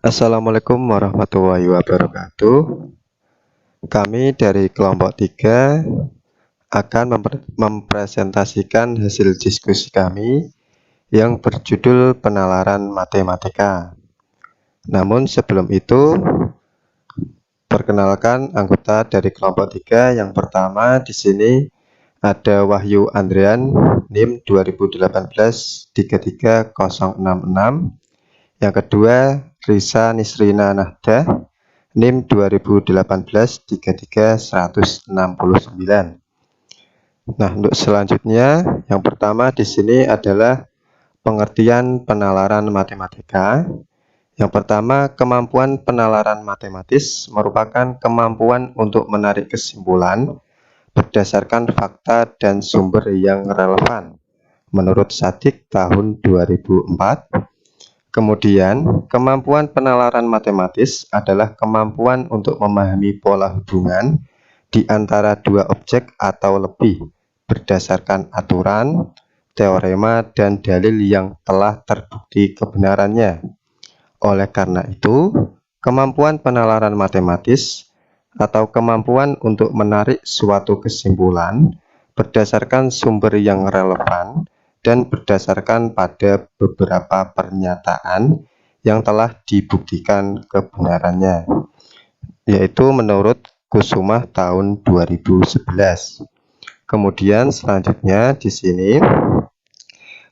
Assalamualaikum warahmatullahi wabarakatuh. Kami dari kelompok 3 akan mempresentasikan hasil diskusi kami yang berjudul penalaran matematika. Namun sebelum itu, perkenalkan anggota dari kelompok 3. Yang pertama di sini ada Wahyu Andrian, NIM 2018-33066. Yang kedua, Risa Nisrina Nahda, NIM 2018-33169. Nah, untuk selanjutnya, yang pertama di sini adalah pengertian penalaran matematika. Yang pertama, kemampuan penalaran matematis merupakan kemampuan untuk menarik kesimpulan berdasarkan fakta dan sumber yang relevan. Menurut Sadik tahun 2004. Kemudian, kemampuan penalaran matematis adalah kemampuan untuk memahami pola hubungan di antara dua objek atau lebih berdasarkan aturan, teorema, dan dalil yang telah terbukti kebenarannya. Oleh karena itu, kemampuan penalaran matematis atau kemampuan untuk menarik suatu kesimpulan berdasarkan sumber yang relevan dan berdasarkan pada beberapa pernyataan yang telah dibuktikan kebenarannya, yaitu menurut Kusumah tahun 2011. Kemudian selanjutnya di sini,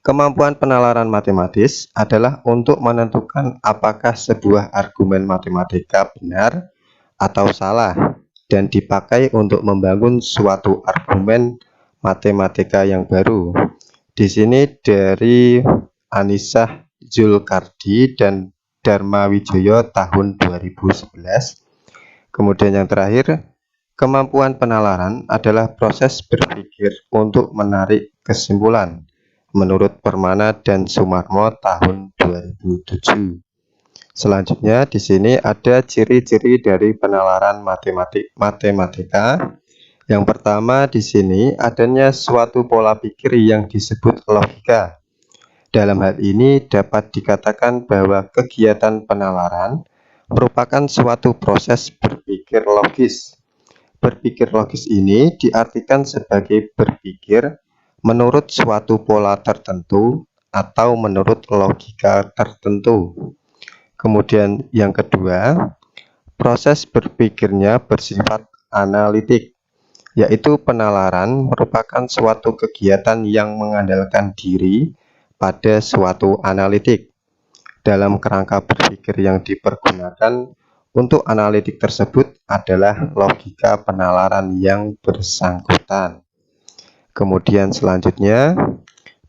kemampuan penalaran matematis adalah untuk menentukan apakah sebuah argumen matematika benar atau salah dan dipakai untuk membangun suatu argumen matematika yang baru. Di sini dari Anisah Zulkardi dan Dharma Wijoyo tahun 2011. Kemudian yang terakhir, kemampuan penalaran adalah proses berpikir untuk menarik kesimpulan menurut Permana dan Sumarmo tahun 2007. Selanjutnya di sini ada ciri-ciri dari penalaran matematika. Yang pertama di sini adanya suatu pola pikir yang disebut logika. Dalam hal ini dapat dikatakan bahwa kegiatan penalaran merupakan suatu proses berpikir logis. Berpikir logis ini diartikan sebagai berpikir menurut suatu pola tertentu atau menurut logika tertentu. Kemudian yang kedua, proses berpikirnya bersifat analitik, yaitu penalaran merupakan suatu kegiatan yang mengandalkan diri pada suatu analitik. Dalam kerangka berpikir yang dipergunakan untuk analitik tersebut adalah logika penalaran yang bersangkutan. Kemudian selanjutnya,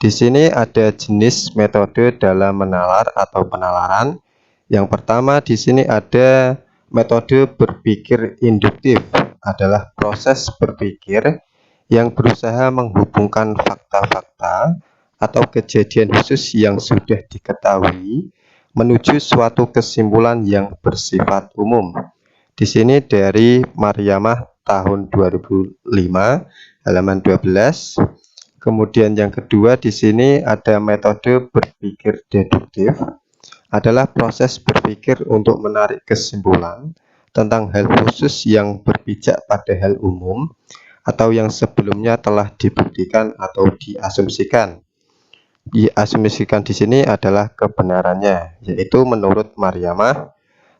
di sini ada jenis metode dalam menalar atau penalaran. Yang pertama di sini ada metode berpikir induktif, adalah proses berpikir yang berusaha menghubungkan fakta-fakta atau kejadian khusus yang sudah diketahui menuju suatu kesimpulan yang bersifat umum. Di sini dari Maryamah tahun 2005 halaman 12. Kemudian yang kedua di sini ada metode berpikir deduktif, adalah proses berpikir untuk menarik kesimpulan tentang hal khusus yang berpijak pada hal umum atau yang sebelumnya telah dibuktikan atau diasumsikan. Diasumsikan di sini adalah kebenarannya, yaitu menurut Maryamah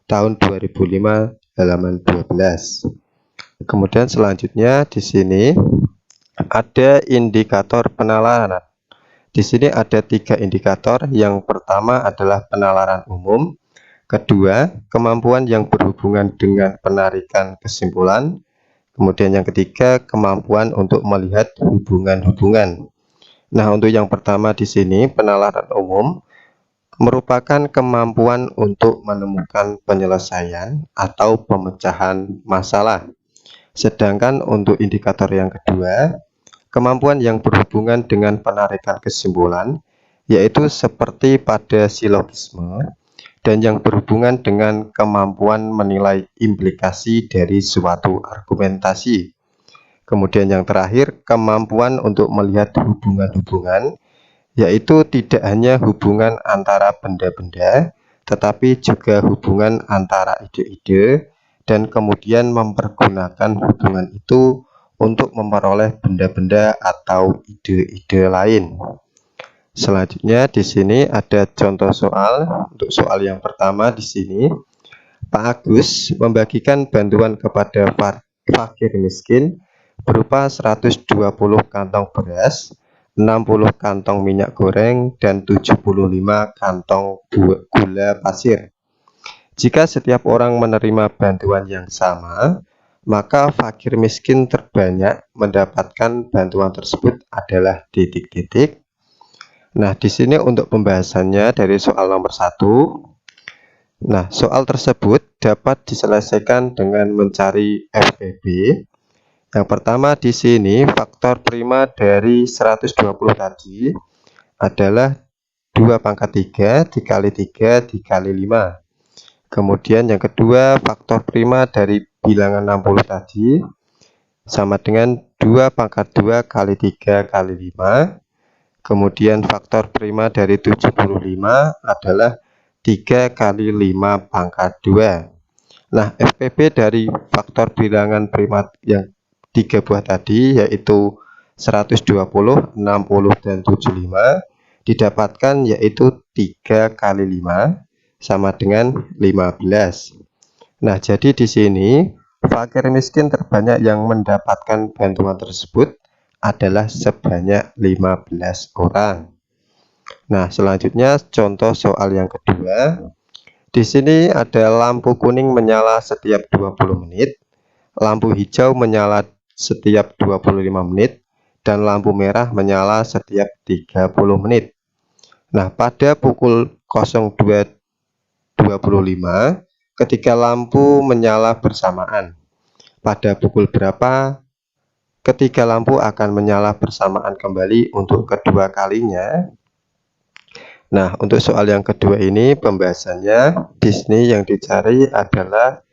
tahun 2005 halaman 12. Kemudian selanjutnya di sini ada indikator penalaran. Di sini ada 3 indikator. Yang pertama adalah penalaran umum. Kedua, kemampuan yang berhubungan dengan penarikan kesimpulan. Kemudian yang ketiga, kemampuan untuk melihat hubungan-hubungan. Nah, untuk yang pertama di sini, penalaran umum merupakan kemampuan untuk menemukan penyelesaian atau pemecahan masalah. Sedangkan untuk indikator yang kedua, kemampuan yang berhubungan dengan penarikan kesimpulan, yaitu seperti pada silogisme, dan yang berhubungan dengan kemampuan menilai implikasi dari suatu argumentasi. Kemudian yang terakhir, kemampuan untuk melihat hubungan-hubungan, yaitu tidak hanya hubungan antara benda-benda, tetapi juga hubungan antara ide-ide, dan kemudian mempergunakan hubungan itu untuk memperoleh benda-benda atau ide-ide lain. Selanjutnya di sini ada contoh soal. Untuk soal yang pertama di sini, Pak Agus membagikan bantuan kepada fakir miskin berupa 120 kantong beras, 60 kantong minyak goreng, dan 75 kantong gula pasir. Jika setiap orang menerima bantuan yang sama, maka fakir miskin terbanyak mendapatkan bantuan tersebut adalah titik-titik. Nah, di sini untuk pembahasannya dari soal nomor 1. Nah, soal tersebut dapat diselesaikan dengan mencari FPB. Yang pertama di sini faktor prima dari 120 tadi adalah 2 pangkat 3 dikali 3 dikali 5. Kemudian yang kedua faktor prima dari bilangan 60 tadi sama dengan 2 pangkat 2 kali 3 kali 5. Kemudian faktor prima dari 75 adalah 3 kali 5 pangkat 2. Nah, FPB dari faktor bilangan prima yang 3 buah tadi, yaitu 120, 60, dan 75, didapatkan yaitu 3 kali 5 sama dengan 15. Nah, jadi di sini fakir miskin terbanyak yang mendapatkan bantuan tersebut adalah sebanyak 15 orang. Nah, selanjutnya contoh soal yang kedua. Di sini ada lampu kuning menyala setiap 20 menit, lampu hijau menyala setiap 25 menit, dan lampu merah menyala setiap 30 menit. Nah, pada pukul 02.25 ketika lampu menyala bersamaan, pada pukul berapa ketiga lampu akan menyala bersamaan kembali untuk kedua kalinya? Nah, untuk soal yang kedua ini pembahasannya di sini yang dicari adalah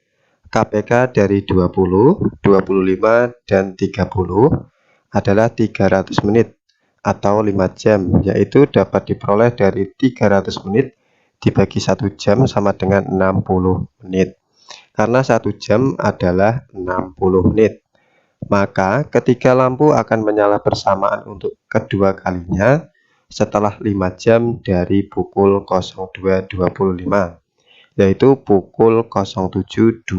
KPK dari 20, 25, dan 30 adalah 300 menit atau 5 jam, yaitu dapat diperoleh dari 300 menit dibagi 1 jam sama dengan 60 menit. Karena 1 jam adalah 60 menit. Maka ketiga lampu akan menyala bersamaan untuk kedua kalinya setelah 5 jam dari pukul 02.25, yaitu pukul 07.25,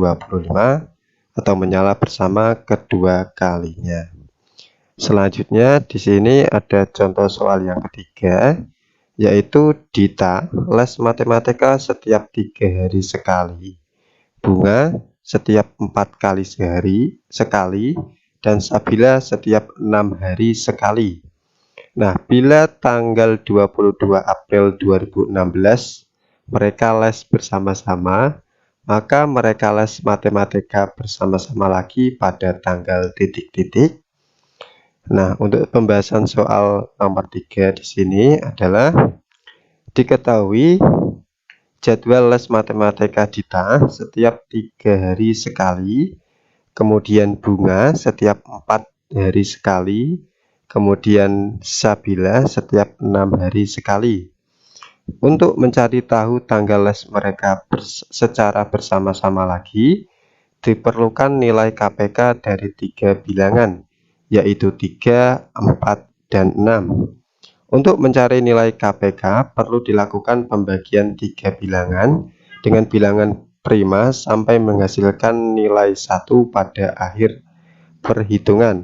atau menyala bersama kedua kalinya. Selanjutnya di sini ada contoh soal yang ketiga, yaitu Dita les matematika setiap 3 hari sekali, Bunga setiap 4 kali sekali, dan Sabila setiap 6 hari sekali. Nah, bila tanggal 22 April 2016 mereka les bersama-sama, maka mereka les matematika bersama-sama lagi pada tanggal titik-titik. Nah, untuk pembahasan soal nomor 3 di sini adalah diketahui jadwal les matematika Dita setiap 3 hari sekali, kemudian Bunga setiap 4 hari sekali, kemudian Sabila setiap 6 hari sekali. Untuk mencari tahu tanggal les mereka secara bersama-sama lagi, diperlukan nilai KPK dari 3 bilangan, yaitu 3, 4, dan 6. Untuk mencari nilai KPK perlu dilakukan pembagian 3 bilangan dengan bilangan prima sampai menghasilkan nilai 1 pada akhir perhitungan.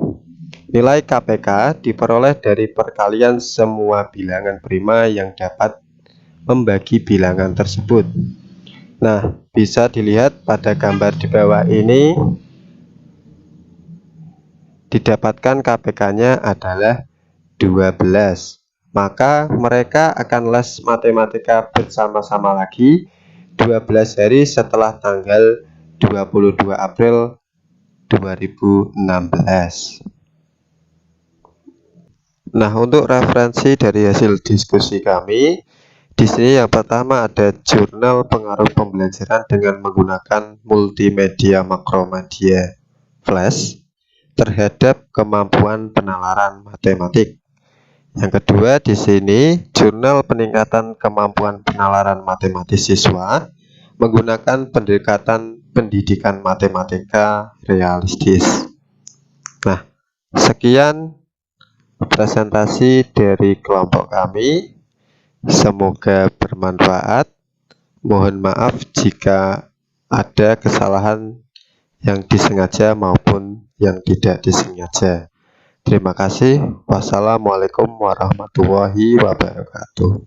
Nilai KPK diperoleh dari perkalian semua bilangan prima yang dapat membagi bilangan tersebut. Nah, bisa dilihat pada gambar di bawah ini, didapatkan KPK-nya adalah 12. Maka mereka akan les matematika bersama-sama lagi 12 hari setelah tanggal 22 April 2016. Nah, untuk referensi dari hasil diskusi kami, di sini yang pertama ada jurnal pengaruh pembelajaran dengan menggunakan multimedia makromedia flash terhadap kemampuan penalaran matematik. Yang kedua, di sini jurnal peningkatan kemampuan penalaran matematis siswa menggunakan pendekatan pendidikan matematika realistis. Nah, sekian presentasi dari kelompok kami. Semoga bermanfaat. Mohon maaf jika ada kesalahan yang disengaja maupun yang tidak disengaja. Terima kasih. Wassalamualaikum warahmatullahi wabarakatuh.